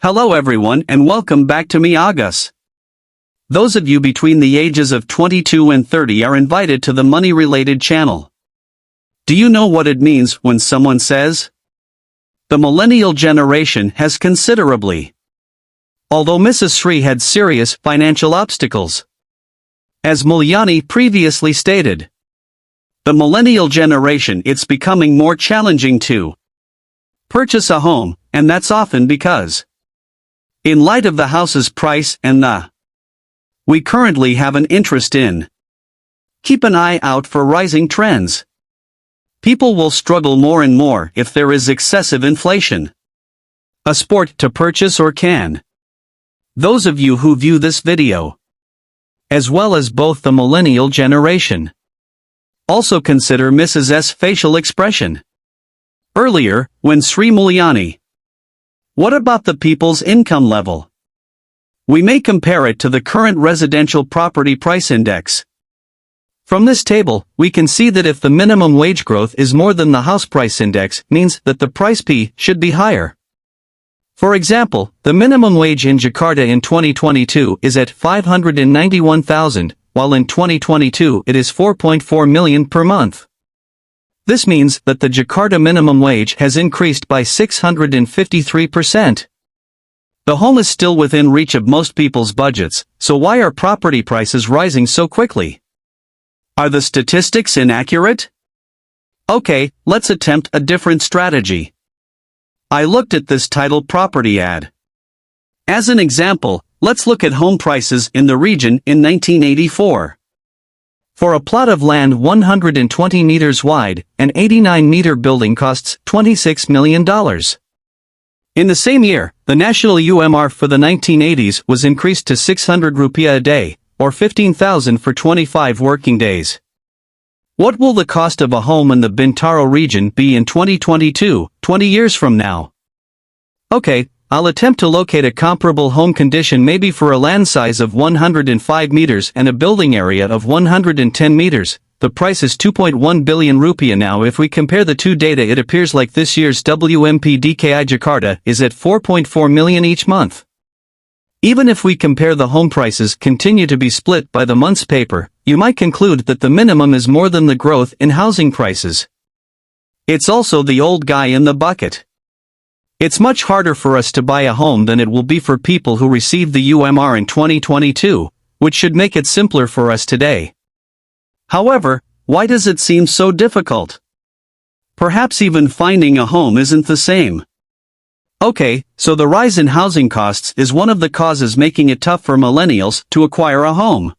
Hello everyone and welcome back to me AGUS. Those of you between the ages of 22 and 30 are invited to the money-related channel. Do you know what it means when someone says, "The millennial generation has considerably"? Although Mrs. Sri had serious financial obstacles. As Mulyani previously stated, the millennial generation it's becoming more challenging to purchase a home, and that's often because in light of the house's price and we currently have an interest in. Keep an eye out for rising trends. People will struggle more and more if there is excessive inflation. A sport to purchase or can. Those of you who view this video, as well as both the millennial generation, also consider Mrs. S facial expression. Earlier, when Sri Mulyani. What about the people's income level? We may compare it to the current residential property price index. From this table, we can see that if the minimum wage growth is more than the house price index, means that the price P should be higher. For example, the minimum wage in Jakarta in 2022 is at 591,000, while in 2022 it is 4.4 million per month. This means that the Jakarta minimum wage has increased by 653%. The home is still within reach of most people's budgets, so why are property prices rising so quickly? Are the statistics inaccurate? Okay, let's attempt a different strategy. I looked at this title property ad. As an example, let's look at home prices in the region in 1984. For a plot of land 120 meters wide, an 89-meter building costs $26 million. In the same year, the national UMR for the 1980s was increased to 600 rupiah a day, or 15,000 for 25 working days. What will the cost of a home in the Bintaro region be in 2022, 20 years from now? Okay, I'll attempt to locate a comparable home condition maybe for a land size of 105 meters and a building area of 110 meters. The price is 2.1 billion rupiah now. If we compare the two data, it appears like this year's WMP DKI Jakarta is at 4.4 million each month. Even if we compare the home prices continue to be split by the month's paper, you might conclude that the minimum is more than the growth in housing prices. It's also the old guy in the bucket. It's much harder for us to buy a home than it will be for people who receive the UMR in 2022, which should make it simpler for us today. However, why does it seem so difficult? Perhaps even finding a home isn't the same. Okay, so the rise in housing costs is one of the causes making it tough for millennials to acquire a home.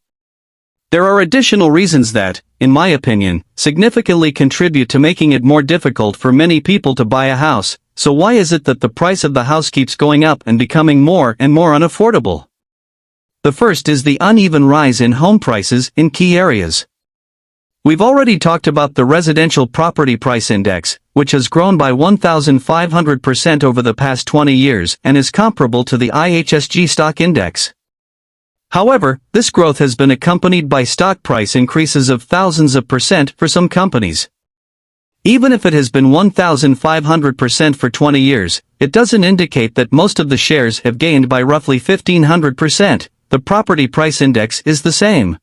There are additional reasons that, in my opinion, significantly contribute to making it more difficult for many people to buy a house. So why is it that the price of the house keeps going up and becoming more and more unaffordable? The first is the uneven rise in home prices in key areas. We've already talked about the residential property price index, which has grown by 1,500% over the past 20 years and is comparable to the IHSG stock index. However, this growth has been accompanied by stock price increases of thousands of percent for some companies. Even if it has been 1,500% for 20 years, it doesn't indicate that most of the shares have gained by roughly 1,500%. The property price index is the same.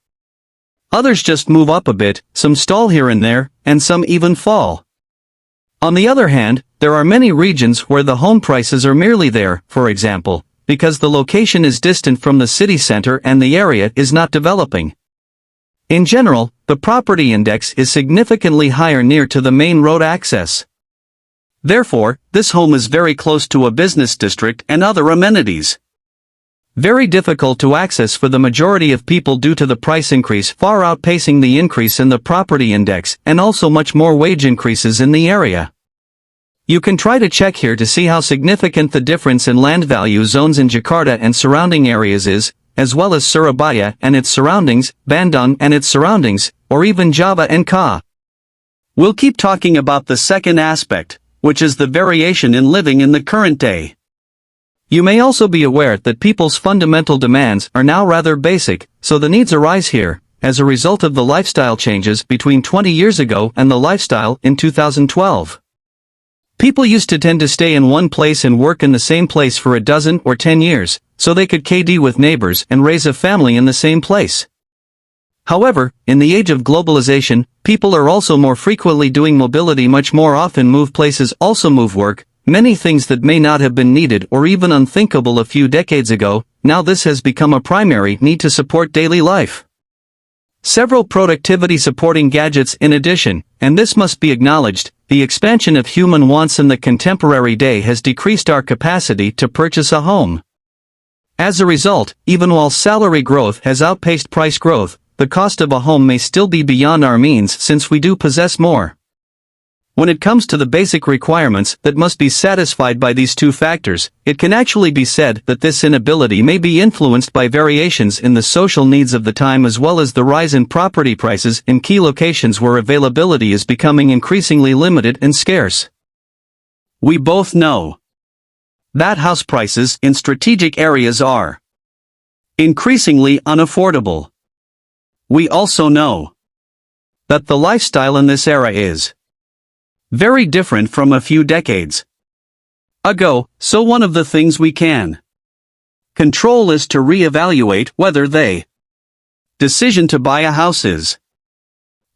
Others just move up a bit, some stall here and there, and some even fall. On the other hand, there are many regions where the home prices are merely there, for example, because the location is distant from the city center and the area is not developing. In general, the property index is significantly higher near to the main road access. Therefore, this home is very close to a business district and other amenities. Very difficult to access for the majority of people due to the price increase far outpacing the increase in the property index and also much more wage increases in the area. You can try to check here to see how significant the difference in land value zones in Jakarta and surrounding areas is, as well as Surabaya and its surroundings, Bandung and its surroundings, or even Java and Ka. We'll keep talking about the second aspect, which is the variation in living in the current day. You may also be aware that people's fundamental demands are now rather basic, so the needs arise here, as a result of the lifestyle changes between 20 years ago and the lifestyle in 2012. People used to tend to stay in one place and work in the same place for a dozen or 10 years, so they could KD with neighbors and raise a family in the same place. However, in the age of globalization, people are also more frequently doing mobility, much more often move places, also move work, many things that may not have been needed or even unthinkable a few decades ago. Now this has become a primary need to support daily life. Several productivity-supporting gadgets in addition, and this must be acknowledged, the expansion of human wants in the contemporary day has decreased our capacity to purchase a home. As a result, even while salary growth has outpaced price growth, the cost of a home may still be beyond our means since we do possess more. When it comes to the basic requirements that must be satisfied by these two factors, it can actually be said that this inability may be influenced by variations in the social needs of the time as well as the rise in property prices in key locations where availability is becoming increasingly limited and scarce. We both know that house prices in strategic areas are increasingly unaffordable. We also know that the lifestyle in this era is very different from a few decades ago, so one of the things we can control is to reevaluate whether the decision to buy a house is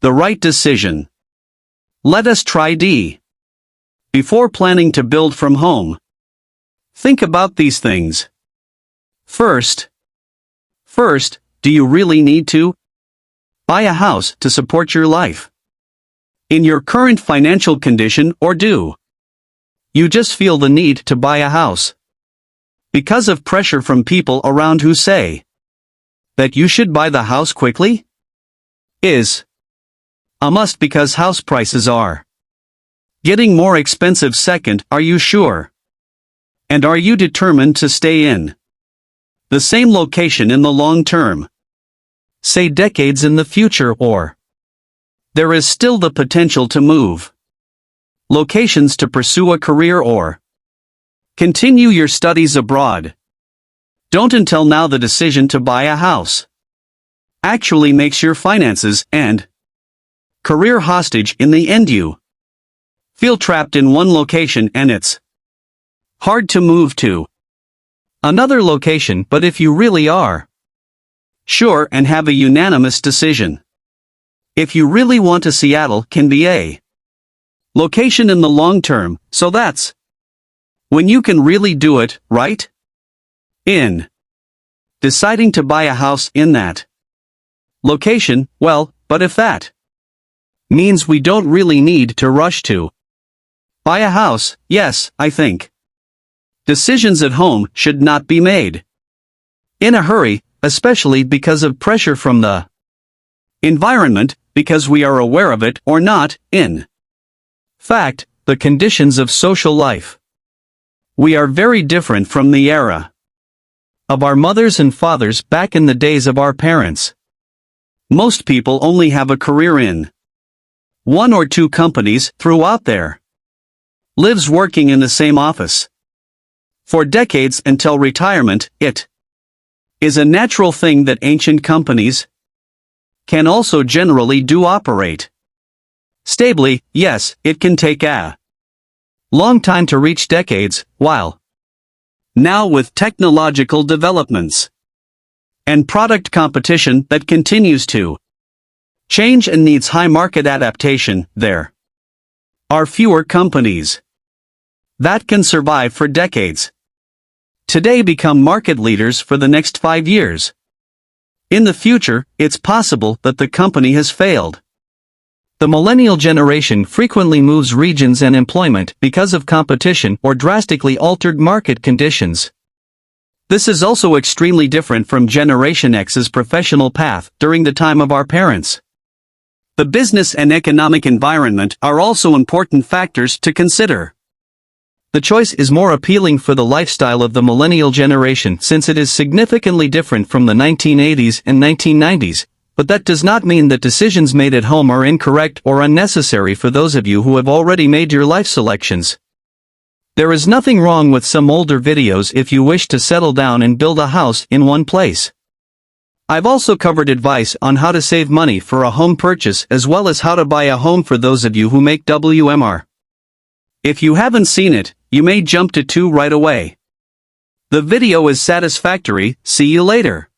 the right decision. Let us try D. Before planning to build from home, think about these things. First, do you really need to buy a house to support your life in your current financial condition, or do you just feel the need to buy a house because of pressure from people around who say that you should buy the house quickly? Is a must because house prices are getting more expensive. Second, are you sure? And are you determined to stay in the same location in the long term? Say decades in the future, or there is still the potential to move locations to pursue a career or continue your studies abroad. Don't until now the decision to buy a house actually makes your finances and career hostage. In the end you feel trapped in one location and it's hard to move to another location. But if you really are sure and have a unanimous decision, if you really want, a Seattle can be a location in the long term, so that's when you can really do it, right? In deciding to buy a house in that location, well, but if that means we don't really need to rush to buy a house, yes, I think decisions at home should not be made in a hurry, especially because of pressure from the environment, because we are aware of it or not. In fact, the conditions of social life we are very different from the era of our mothers and fathers back in the days of our parents. Most people only have a career in one or two companies throughout their lives, working in the same office for decades until retirement. It is a natural thing that ancient companies can also generally do operate stably. Yes, it can take a long time to reach decades, while now with technological developments and product competition that continues to change and needs high market adaptation, there are fewer companies that can survive for decades today become market leaders for the next 5 years. In the future, it's possible that the company has failed. The millennial generation frequently moves regions and employment because of competition or drastically altered market conditions. This is also extremely different from Generation X's professional path during the time of our parents. The business and economic environment are also important factors to consider. The choice is more appealing for the lifestyle of the millennial generation since it is significantly different from the 1980s and 1990s, but that does not mean that decisions made at home are incorrect or unnecessary for those of you who have already made your life selections. There is nothing wrong with some older videos if you wish to settle down and build a house in one place. I've also covered advice on how to save money for a home purchase as well as how to buy a home for those of you who make WMR. If you haven't seen it, you may jump to 2 right away. The video is satisfactory, see you later.